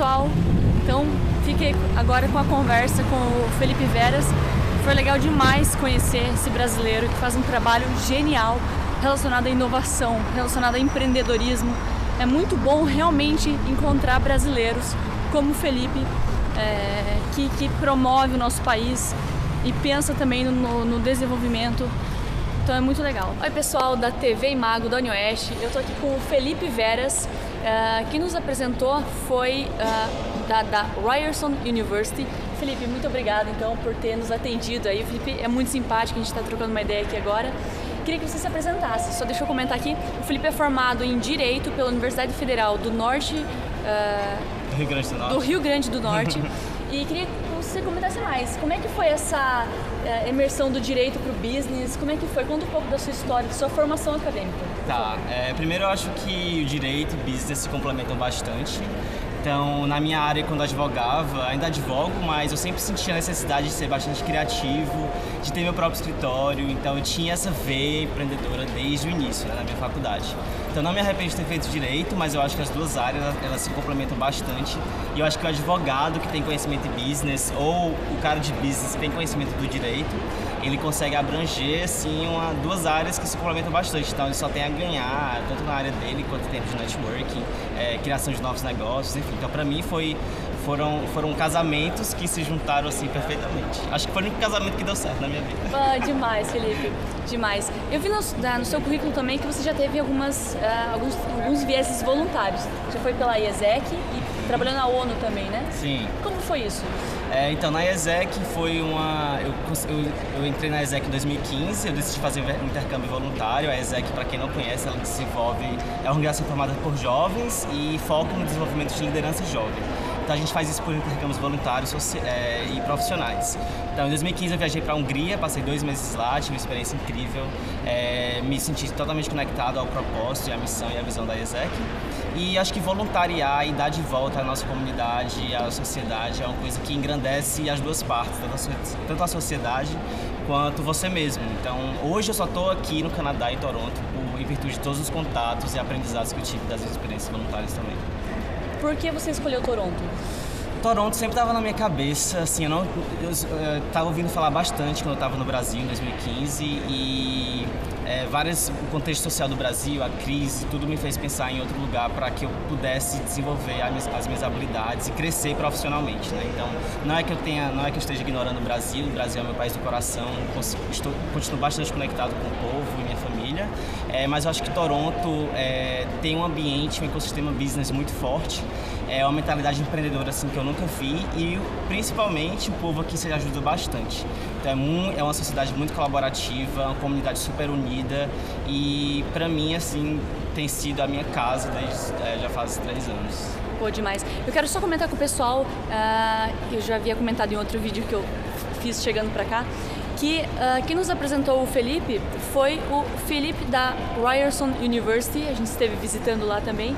pessoal, então fiquei agora com a conversa com o Felipe Veras. Foi legal demais conhecer esse brasileiro que faz um trabalho genial relacionado à inovação, relacionado ao empreendedorismo. É muito bom realmente encontrar brasileiros como o Felipe, que promove o nosso país e pensa também no desenvolvimento. Então é muito legal. Oi pessoal da TV Imago da Unioeste, eu estou aqui com o Felipe Veras. Quem nos apresentou foi da Ryerson University. Felipe, muito obrigado então por ter nos atendido aí. O Felipe é muito simpático, a gente está trocando uma ideia aqui agora. Queria que você se apresentasse, só deixa eu comentar aqui. O Felipe é formado em Direito pela Universidade Federal do Norte, do Rio Grande do Norte. E queria que você comentasse mais. Como é que foi essa imersão do direito para o business? Como é que foi? Conta um pouco da sua história, da sua formação acadêmica. Tá, primeiro eu acho que o direito e o business se complementam bastante. Então, na minha área, quando eu advogava, ainda advogo, mas eu sempre sentia a necessidade de ser bastante criativo, de ter meu próprio escritório. Então, eu tinha essa veia empreendedora desde o início, na minha faculdade. Então, não me arrependo de ter feito direito, mas eu acho que as duas áreas, elas se complementam bastante. E eu acho que o advogado que tem conhecimento de business ou o cara de business que tem conhecimento do direito, ele consegue abranger, assim, duas áreas que se complementam bastante. Então, ele só tem a ganhar, tanto na área dele quanto tempo de networking, criação de novos negócios, enfim. Então, para mim, foram casamentos que se juntaram, assim, perfeitamente. Acho que foi o único casamento que deu certo na minha vida. Demais, Felipe. Demais. Eu vi no seu currículo também que você já teve alguns vieses voluntários. Já foi pela IESEC e trabalhou na ONU também, né? Sim. Como foi isso? Então, na IESEC foi eu entrei na IESEC em 2015, eu decidi fazer um intercâmbio voluntário. A IESEC, para quem não conhece, ela desenvolve, é uma organização formada por jovens e foca no desenvolvimento de liderança jovem. Então a gente faz isso por intercâmbios voluntários e profissionais. Então em 2015 eu viajei para a Hungria, passei 2 meses lá, tive uma experiência incrível, me senti totalmente conectado ao propósito, à missão e à visão da IESEC. E acho que voluntariar e dar de volta à nossa comunidade, à sociedade, é uma coisa que engrandece as duas partes, tanto a sociedade quanto você mesmo. Então hoje eu só estou aqui no Canadá, em Toronto, em virtude de todos os contatos e aprendizados que eu tive das experiências voluntárias também. Por que você escolheu Toronto? Toronto sempre estava na minha cabeça, assim, eu estava ouvindo falar bastante quando eu estava no Brasil em 2015 e o contexto social do Brasil, a crise, tudo me fez pensar em outro lugar para que eu pudesse desenvolver as minhas habilidades e crescer profissionalmente, né? Então, não é que eu esteja ignorando o Brasil é meu país do coração, continuo bastante conectado com o povo e minha família, mas eu acho que Toronto tem um ambiente, um ecossistema business muito forte, uma mentalidade empreendedora assim que eu nunca vi e principalmente o povo aqui se ajuda bastante. Então é uma sociedade muito colaborativa, uma comunidade super unida e para mim assim tem sido a minha casa desde já faz 3 anos. Pô, demais. Eu quero só comentar com o pessoal, eu já havia comentado em outro vídeo que eu fiz chegando para cá, que quem nos apresentou o Felipe foi o Felipe da Ryerson University, a gente esteve visitando lá também.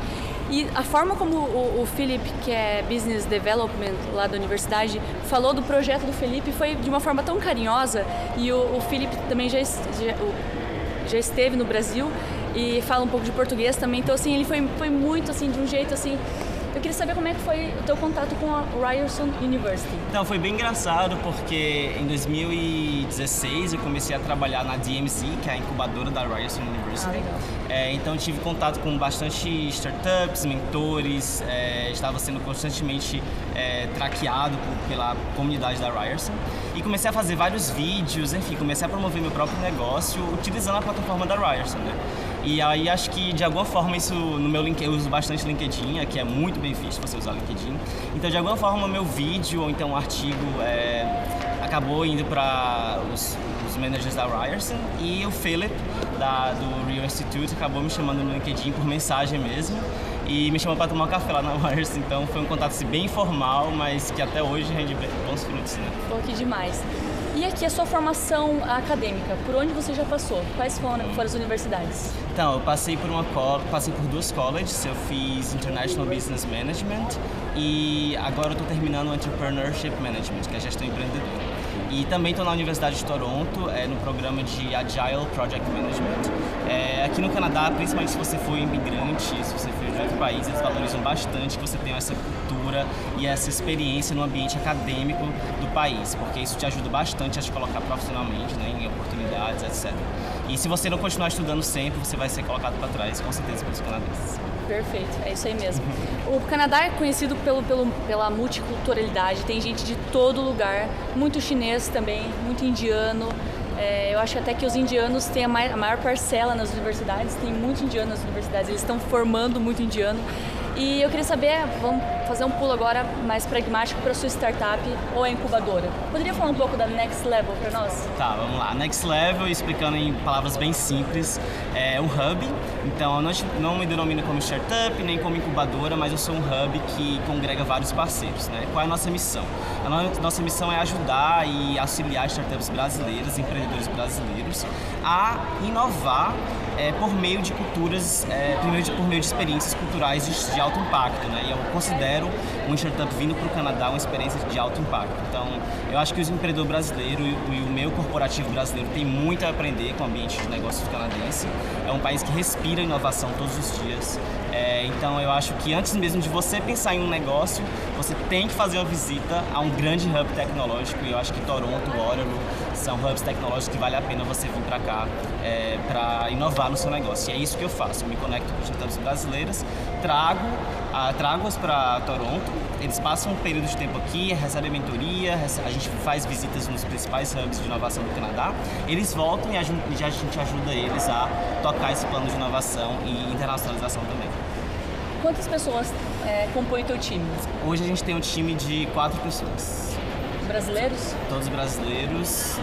E a forma como o Felipe, que é Business Development lá da universidade, falou do projeto do Felipe foi de uma forma tão carinhosa. E o Felipe também já esteve no Brasil e fala um pouco de português também. Então, assim, ele foi muito, assim, de um jeito, assim... Eu queria saber como é que foi o teu contato com a Ryerson University. Então, foi bem engraçado porque em 2016 eu comecei a trabalhar na DMZ, que é a incubadora da Ryerson University. Legal. Então, eu tive contato com bastante startups, mentores, estava sendo constantemente traqueado pela comunidade da Ryerson. E comecei a fazer vários vídeos, enfim, comecei a promover meu próprio negócio utilizando a plataforma da Ryerson, né? E aí acho que de alguma forma isso no meu LinkedIn, eu uso bastante LinkedIn, que é muito bem visto você usar LinkedIn. Então de alguma forma o meu vídeo ou então um artigo acabou indo para os managers da Ryerson e o Philip do Rio Institute acabou me chamando no LinkedIn por mensagem mesmo e me chamou para tomar um café lá na Ryerson. Então foi um contato assim, bem informal, mas que até hoje rende bons frutos, né? Pô, que demais. E aqui a sua formação acadêmica, por onde você já passou? Quais foram as universidades? Então, eu passei por 2 colleges, eu fiz International Business Management e agora eu estou terminando o Entrepreneurship Management, que é gestão empreendedora. E também estou na Universidade de Toronto, no programa de Agile Project Management. Aqui no Canadá, principalmente se você for imigrante, se você for de outro país, eles valorizam bastante que você tenha essa cultura cultura e essa experiência no ambiente acadêmico do país, porque isso te ajuda bastante a te colocar profissionalmente, né, em oportunidades, etc. E se você não continuar estudando sempre, você vai ser colocado para trás, com certeza, pelos canadenses. Perfeito, é isso aí mesmo. O Canadá é conhecido pela multiculturalidade, tem gente de todo lugar, muito chinês também, muito indiano. Eu acho até que os indianos têm a maior parcela nas universidades, tem muito indiano nas universidades, eles estão formando muito indiano. E eu queria saber, vamos fazer um pulo agora mais pragmático para a sua startup ou a incubadora. Poderia falar um pouco da Next Level para nós? Tá, vamos lá. Next Level, explicando em palavras bem simples, é um hub. Então, eu não me denomino como startup nem como incubadora, mas eu sou um hub que congrega vários parceiros, né? Qual é a nossa missão? A nossa missão é ajudar e auxiliar startups brasileiras, empreendedores brasileiros, a inovar por meio de culturas, por meio de experiências culturais de alto impacto, né? E eu considero um startup vindo para o Canadá uma experiência de alto impacto. Então, eu acho que os empreendedores brasileiros e o meio corporativo brasileiro tem muito a aprender com o ambiente de negócios canadense. É um país que respira inovação todos os dias. Então, eu acho que antes mesmo de você pensar em um negócio, você tem que fazer uma visita a um grande hub tecnológico. E eu acho que Toronto, Waterloo são hubs tecnológicos que vale a pena você vir para cá para inovar no seu negócio. E é isso que eu faço. Eu me conecto com startups brasileiras, trago-as para Toronto, eles passam um período de tempo aqui, recebem mentoria, a gente faz visitas nos principais hubs de inovação do Canadá, eles voltam e a gente ajuda eles a tocar esse plano de inovação e internacionalização também. Quantas pessoas compõem o teu time? Hoje a gente tem um time de 4 pessoas. Brasileiros? Todos brasileiros.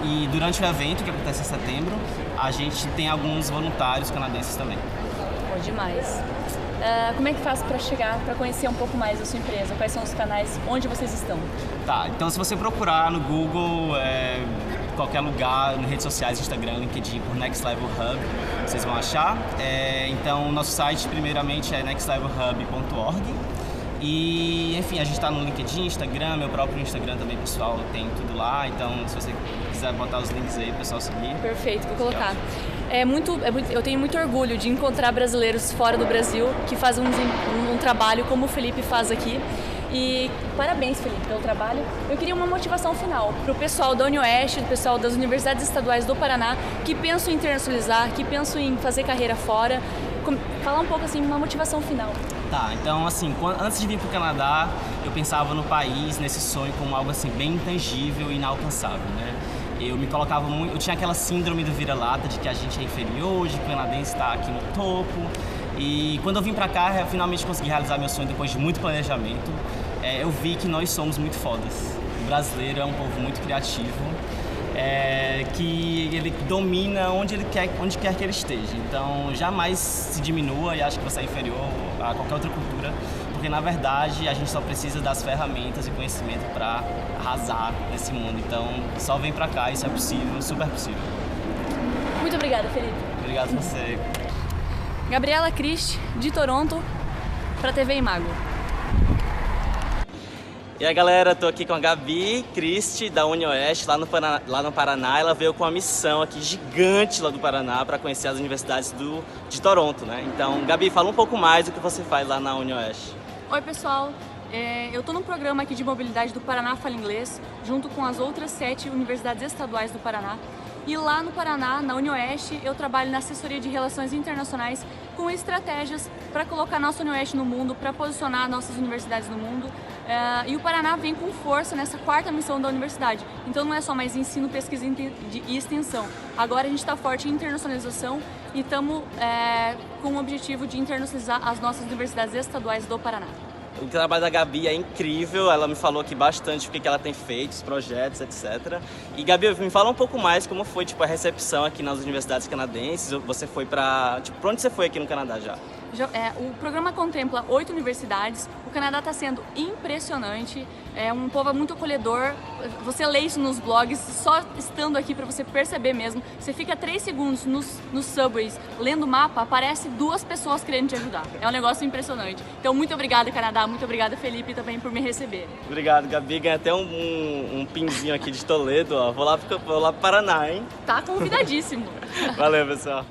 E durante o evento, que acontece em setembro, a gente tem alguns voluntários canadenses também. Bom demais. Como é que faz para chegar, para conhecer um pouco mais da sua empresa? Quais são os canais? Onde vocês estão? Tá, então se você procurar no Google, qualquer lugar, nas redes sociais, Instagram, LinkedIn, por Next Level Hub, vocês vão achar. Então, o nosso site, primeiramente, é nextlevelhub.org. E, enfim, a gente está no LinkedIn, Instagram, meu próprio Instagram também, pessoal, tem tudo lá. Então, se você quiser botar os links aí, o pessoal seguir. Perfeito, vou colocar. Eu tenho muito orgulho de encontrar brasileiros fora do Brasil que fazem um trabalho como o Felipe faz aqui. E parabéns, Felipe, pelo trabalho. Eu queria uma motivação final para o pessoal da UniOeste, do pessoal das universidades estaduais do Paraná, que pensam em internacionalizar, que pensam em fazer carreira fora. Falar um pouco, assim, uma motivação final. Tá, então, assim, antes de vir para o Canadá, eu pensava no país, nesse sonho, como algo, assim, bem intangível e inalcançável, né? Eu me colocava muito, eu tinha aquela síndrome do vira-lata, de que a gente é inferior, de que o canadense está aqui no topo. E quando eu vim pra cá, eu finalmente consegui realizar meu sonho depois de muito planejamento. Eu vi que nós somos muito fodas. O brasileiro é um povo muito criativo, que ele domina onde quer que ele esteja. Então, jamais se diminua e ache que você é inferior a qualquer outra cultura, porque na verdade a gente só precisa das ferramentas e conhecimento para arrasar nesse mundo. Então, só vem pra cá, isso é possível, super possível. Muito obrigada, Felipe. Obrigado a você. Gabriela Christ, de Toronto, para a TV Imago. E aí, galera, tô aqui com a Gabi Christ, da UniOeste, lá no Paraná. Ela veio com uma missão aqui gigante lá do Paraná para conhecer as universidades de Toronto, né? Então, Gabi, fala um pouco mais do que você faz lá na UniOeste. Oi, pessoal. Eu estou num programa aqui de mobilidade do Paraná Fala Inglês, junto com as outras 7 universidades estaduais do Paraná. E lá no Paraná, na UniOeste, eu trabalho na assessoria de relações internacionais com estratégias para colocar nossa UniOeste no mundo, para posicionar nossas universidades no mundo. E o Paraná vem com força nessa 4ª missão da universidade. Então não é só mais ensino, pesquisa e extensão. Agora a gente está forte em internacionalização e estamos com o objetivo de internacionalizar as nossas universidades estaduais do Paraná. O trabalho da Gabi é incrível, ela me falou aqui bastante o que ela tem feito, os projetos, etc. E Gabi, me fala um pouco mais como foi a recepção aqui nas universidades canadenses. Você foi para onde você foi aqui no Canadá já? O programa contempla 8 universidades, o Canadá está sendo impressionante, é um povo muito acolhedor, você lê isso nos blogs, só estando aqui para você perceber mesmo, você fica 3 segundos nos subways lendo o mapa, aparece 2 pessoas querendo te ajudar, é um negócio impressionante. Então muito obrigada, Canadá, muito obrigada, Felipe, também por me receber. Obrigado, Gabi, ganhei até um pinzinho aqui de Toledo, ó. Vou lá pro Paraná, hein? Tá convidadíssimo. Valeu, pessoal.